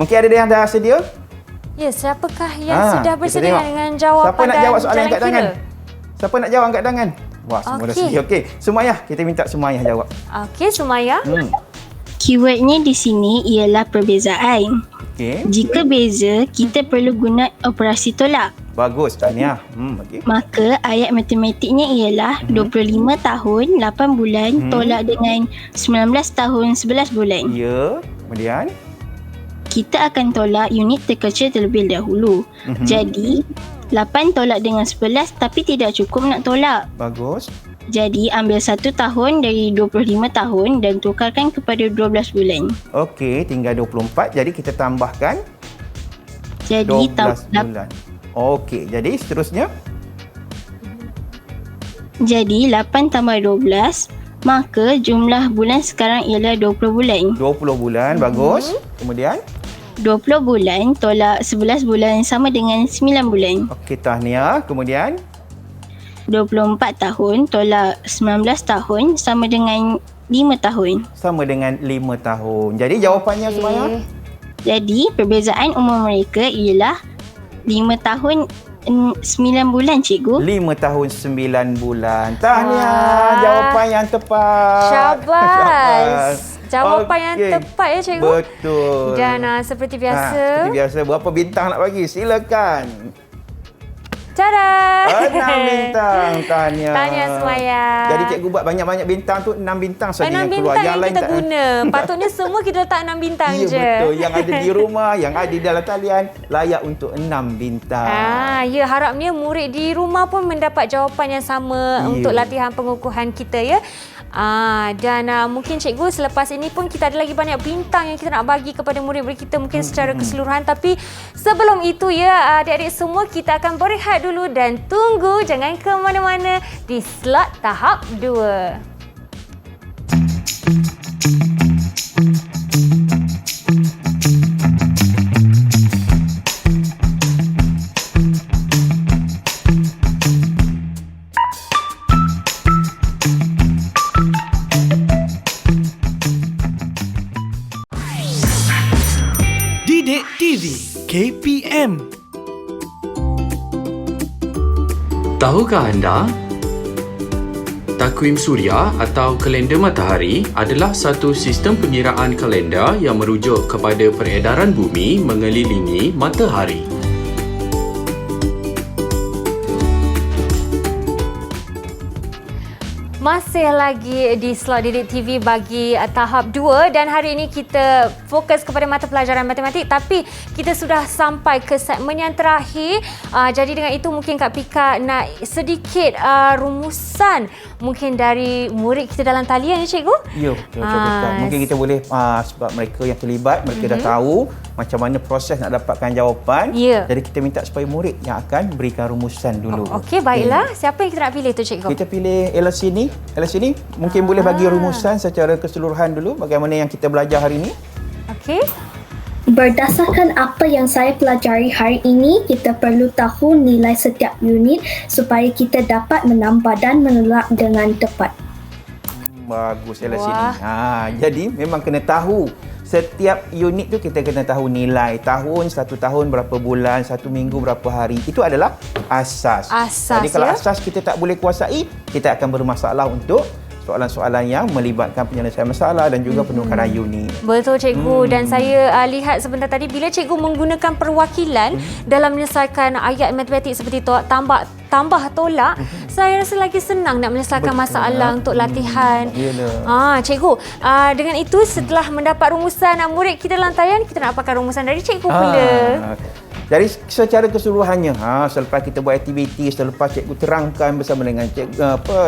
Mungkin ada yang dah sedia? Ya, siapakah yang sudah kita bersedia tengok. dengan jawapan Siapa nak dan jawab soalan jalan angkat kira? tangan? Siapa nak jawab angkat tangan? Wah, semua dah sedia. Okey, Sumayah, kita minta Sumayah jawab. Okey, Sumayah. Keywordnya di sini ialah perbezaan. Okey. Jika beza, kita perlu guna operasi tolak. Bagus, tahniah. Okey. Maka ayat matematiknya ialah 25 tahun 8 bulan tolak dengan 19 tahun 11 bulan. Ya, kemudian Kita akan tolak unit terkecil terlebih dahulu. Jadi 8 tolak dengan 11 tapi tidak cukup nak tolak. bagus. Jadi ambil 1 tahun dari 25 tahun dan tukarkan kepada 12 bulan. Okey, tinggal 24. Jadi kita tambahkan Jadi 12 bulan. Okey, jadi seterusnya Jadi 8 tambah 12, maka jumlah bulan sekarang ialah 20 bulan. 20 bulan, bagus. Kemudian 20 bulan tolak 11 bulan sama dengan 9 bulan. okey, tahniah. Kemudian 24 tahun tolak 19 tahun sama dengan 5 tahun. Sama dengan 5 tahun. Jadi jawapannya Sumaya? Jadi perbezaan umur mereka ialah 5 tahun 9 bulan cikgu. 5 tahun 9 bulan. Tahniah, jawapan yang tepat. Syabas. Jawapan yang Okey. tepat ya cikgu. Betul. Dan seperti biasa. Seperti biasa, berapa bintang nak bagi? Silakan. Tada! 6 bintang. Tahniah. Tahniah Sumaya. Jadi cikgu buat banyak-banyak bintang tu 6 bintang saja 6 yang keluar. bintang yang kita tak- guna. Patutnya semua kita letak 6 bintang Ya, je. betul. Yang ada di rumah, yang ada di dalam talian layak untuk 6 bintang. Ya, harapnya murid di rumah pun mendapat jawapan yang sama untuk latihan pengukuhan kita ya. Dan mungkin cikgu selepas ini pun kita ada lagi banyak bintang yang kita nak bagi kepada murid-murid kita mungkin secara keseluruhan, tapi sebelum itu ya adik-adik semua kita akan berehat dulu dan tunggu, jangan ke mana-mana di slot tahap 2. Didik TV KPM. Tahukah anda? Takwim Suria atau kalender matahari adalah satu sistem pengiraan kalender yang merujuk kepada peredaran bumi mengelilingi matahari. Masih lagi di slot Didik TV bagi tahap 2 dan hari ini kita fokus kepada mata pelajaran matematik, tapi kita sudah sampai ke segmen yang terakhir. Jadi dengan itu mungkin Kak Pika nak sedikit rumusan mungkin dari murid kita dalam talian ya cikgu? Ya, betul. Mungkin kita boleh sebab mereka yang terlibat, mereka dah tahu macam mana proses nak dapatkan jawapan. Ya. Jadi kita minta supaya murid yang akan berikan rumusan dulu. Okey, baiklah. Siapa yang kita nak pilih tu cikgu? Kita pilih Ella sini. Mungkin boleh bagi rumusan secara keseluruhan dulu bagaimana yang kita belajar hari ini. Okey. Berdasarkan apa yang saya pelajari hari ini, kita perlu tahu nilai setiap unit supaya kita dapat menambah dan menolak dengan tepat. Bagus Ella sini. Jadi memang kena tahu setiap unit tu kita kena tahu nilai tahun, 1 tahun berapa bulan, 1 minggu berapa hari. Itu adalah asas. Jadi kalau asas kita tak boleh kuasai, kita akan bermasalah untuk soalan-soalan yang melibatkan penyelesaian masalah dan juga penukaran unit. Betul cikgu, dan saya lihat sebentar tadi bila cikgu menggunakan perwakilan dalam menyelesaikan ayat matematik seperti tambah tolak, saya rasa lagi senang nak menyelesaikan masalah untuk latihan. Cikgu, dengan itu setelah mendapat rumusan murid kita dalam talian, kita nak pakai rumusan dari cikgu pula. Jadi secara keseluruhannya, selepas kita buat aktiviti, selepas cikgu terangkan bersama dengan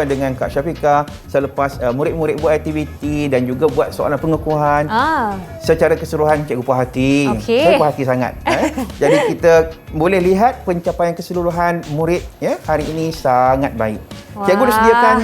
dengan Kak Syafiqah, selepas murid-murid buat aktiviti dan juga buat soalan pengukuhan, secara keseluruhan cikgu puas hati. Saya puas hati sangat. Jadi kita boleh lihat pencapaian keseluruhan murid hari ini sangat baik. Cikgu dah sediakan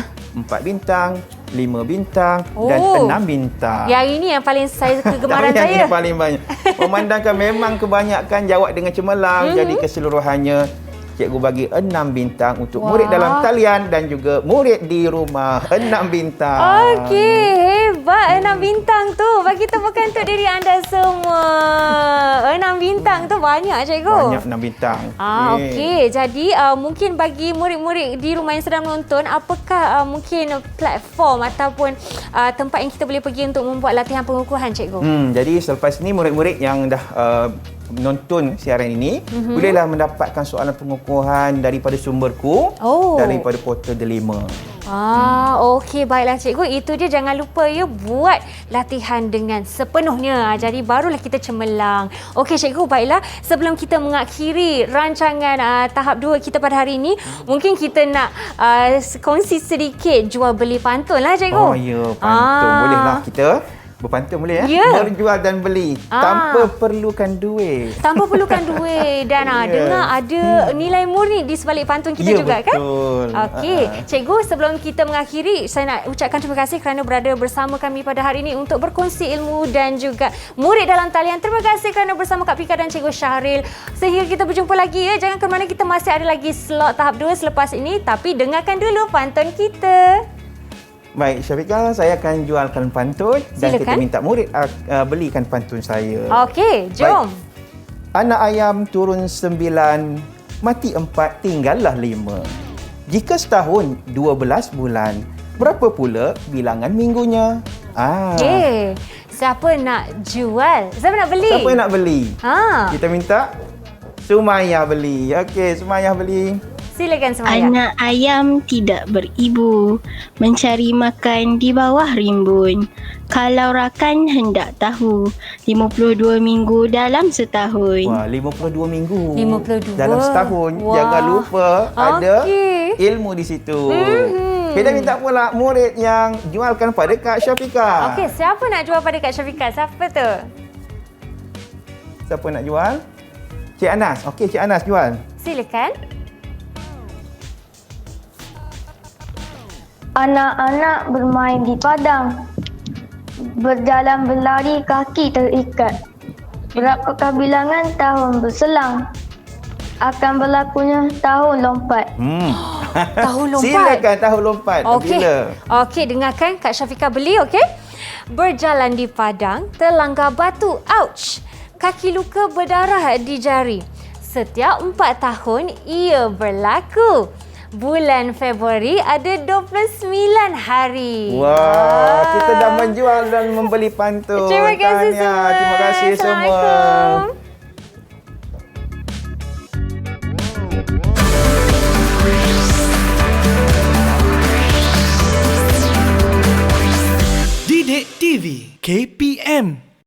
4 bintang, 5 bintang dan 6 bintang. Yang ini yang paling saya kegemaran Yang saya. ini paling banyak. Memandangkan memang kebanyakan jawab dengan cemerlang, jadi keseluruhannya cikgu bagi 6 bintang untuk murid dalam talian dan juga murid di rumah. 6 bintang. Okey, hebat 6 bintang tu. Bagi tepukan untuk diri anda semua. 6 bintang tu banyak cikgu. Banyak 6 bintang. Okey, jadi mungkin bagi murid-murid di rumah yang sedang menonton, apakah mungkin platform ataupun tempat yang kita boleh pergi untuk membuat latihan pengukuhan cikgu? Jadi selepas ini murid-murid yang dah menonton siaran ini bolehlah mendapatkan soalan pengukuhan daripada sumberku, daripada portal Delima. Okey, baiklah cikgu. Itu dia, jangan lupa ya buat latihan dengan sepenuhnya. Jadi barulah kita cemerlang. Okey cikgu, baiklah. Sebelum kita mengakhiri rancangan tahap 2 kita pada hari ini, mungkin kita nak kongsi sedikit jual beli pantun lah cikgu. Ya, pantun. Bolehlah kita Berpantun boleh ya? Ya. Berjual dan beli tanpa perlukan duit. Tanpa perlukan duit. Dan dengar ada nilai murni di sebalik pantun kita juga kan? Betul. Okey, cikgu, sebelum kita mengakhiri, saya nak ucapkan terima kasih kerana berada bersama kami pada hari ini untuk berkongsi ilmu dan juga murid dalam talian. Terima kasih kerana bersama Kak Pika dan Cikgu Syahril. Sehingga kita berjumpa lagi ya. Jangan ke mana, kita masih ada lagi slot tahap 2 selepas ini, tapi dengarkan dulu pantun kita. Baik, Syafiqah, saya akan jualkan pantun dan Silakan. kita minta murid belikan pantun saya. Okey, jom. Baik. Anak ayam turun 9, mati 4, tinggallah 5. Jika setahun 12 bulan, berapa pula bilangan minggunya? Okey. Siapa nak jual? Siapa nak beli? Siapa yang nak beli? Kita minta Sumayyah beli. Okey, Sumayyah beli. Silakan Sumayyah. Anak ayam tidak beribu, mencari makan di bawah rimbun. Kalau rakan hendak tahu, 52 minggu dalam setahun. Wah, 52 minggu. 52. Dalam setahun. Wah. Jangan lupa ada Okey. ilmu di situ. Kita minta pula murid yang jualkan pada Kak Syafiqah. Okey, siapa nak jual pada Kak Syafiqah? Siapa tu? Siapa nak jual? Cik Anas. Okey, Cik Anas jual. Silakan. Anak-anak bermain di padang. Berjalan berlari kaki terikat. Berapakah bilangan tahun berselang? Akan berlakunya tahun lompat. Tahun lompat. Silakan tahun lompat. Okey. Bila? Okey, dengarkan Kak Syafiqah beli, okey? Berjalan di padang, terlanggar batu. Ouch! Kaki luka berdarah di jari. Setiap 4 tahun ia berlaku. Bulan Februari ada 29 hari. Wah, kita dah menjual dan membeli pantun. Terima kasih Tahniah. semua. Terima kasih semua. Assalamualaikum. Didik TV KPM